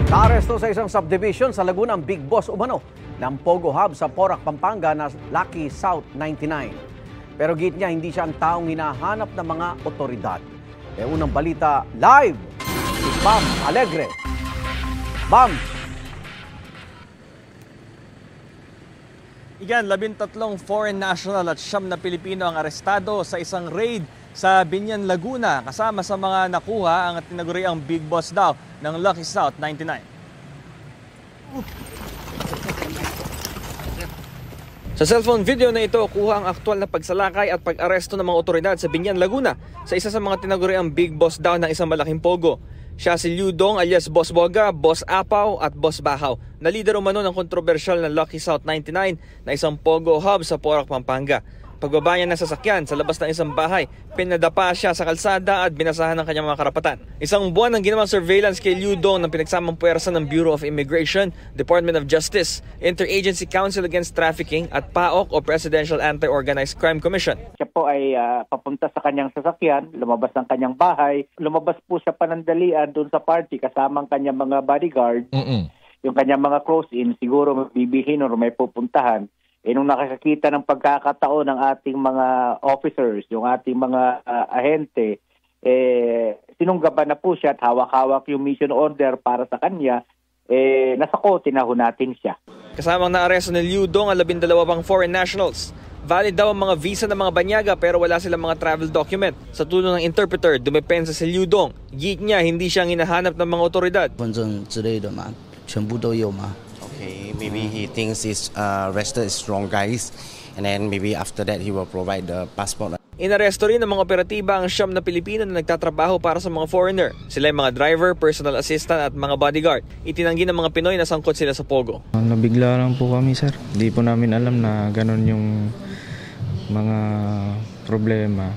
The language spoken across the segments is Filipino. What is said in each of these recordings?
Naaresto sa isang subdivision sa Laguna ang big boss umano ng Pogo Hub sa Porac, Pampanga na Lucky South 99. Pero git niya hindi siya ang taong hinahanap ng mga otoridad. Unang balita live si Bam Alegre. Bam! Igan, 13 foreign national at 9 na Pilipino ang arestado sa isang raid sa Binyan, Laguna. Kasama sa mga nakuha ang tinaguriang big boss daw ng Lucky South 99. Sa cellphone video na ito, kuha ang aktual na pagsalakay at pag-aresto ng mga otoridad sa Binyan, Laguna sa isa sa mga tinaguriang big boss daw ng isang malaking pogo. Siya si Liu Dong alias Boss Boga, Boss Apaw at Boss Bahaw na leader umano ng kontrobersyal na Lucky South 99 na isang pogo hub sa Porac, Pampanga. Pagbaba niya ng sasakyan sa labas ng isang bahay, pinadapa siya sa kalsada at binasahan ng kanyang mga karapatan. Isang buwan ng ginawang surveillance kay Liu Dong ng pinagsamang puwersa ng Bureau of Immigration, Department of Justice, Interagency Council Against Trafficking at PAOK o Presidential Anti-Organized Crime Commission. Siya po ay papunta sa kanyang sasakyan, lumabas ng kanyang bahay, lumabas po siya panandalian doon sa party kasama ang kanyang mga bodyguard, yung kanyang mga close-in, siguro mabibihin o may pupuntahan. Nung nakakita ng pagkakataon ng ating mga officers, yung ating mga ahente, sinunggaban na po siya at hawak-hawak yung mission order para sa kanya, nasa kote na ho natin siya. Kasamang naaresto ni Liu Dong ang 12 pang foreign nationals. Valid daw ang mga visa ng mga banyaga pero wala silang mga travel document. Sa tulong ng interpreter, dumepensa si Liu Dong. Git niya, hindi siyang hinahanap ng mga otoridad. Okay, maybe he thinks he's arrested strong guys, and then maybe after that he will provide the passport. Inaresto rin ng mga operatiba ang 9 na Pilipino na nagtatrabaho para sa mga foreigner. Sila yung mga driver, personal assistant at mga bodyguard. Itinanggi ng mga Pinoy na sangkot sila sa Pogo. Nabigla lang po kami, sir. Hindi po namin alam na ganon yung mga problema.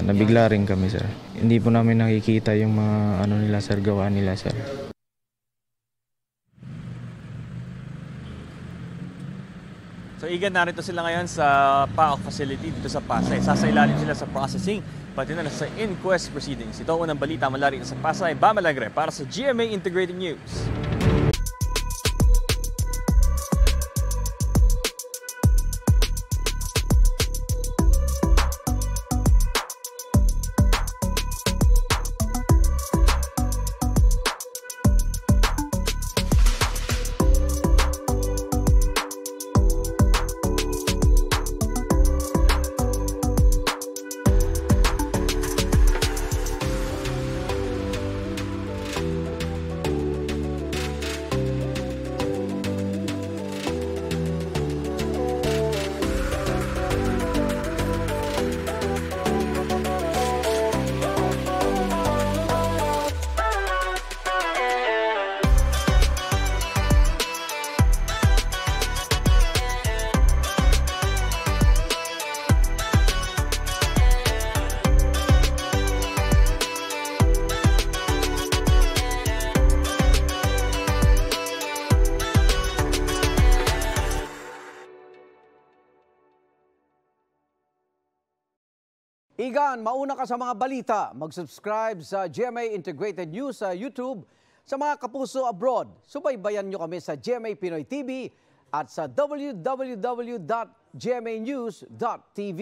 Nabigla rin kami, sir. Hindi po namin nakikita yung mga nila, sir, gawaan nila, sir. So Igan, narito sila ngayon sa PAOK facility dito sa Pasay. Sasailalim sila sa processing, pati na sa inquest proceedings. Ito ang unang balita mula rito sa Pasay. Bam Alegre para sa GMA Integrated News. Igan, mauna ka sa mga balita. Mag-subscribe sa GMA Integrated News sa YouTube. Sa mga kapuso abroad, subaybayan nyo kami sa GMA Pinoy TV at sa www.gmanews.tv.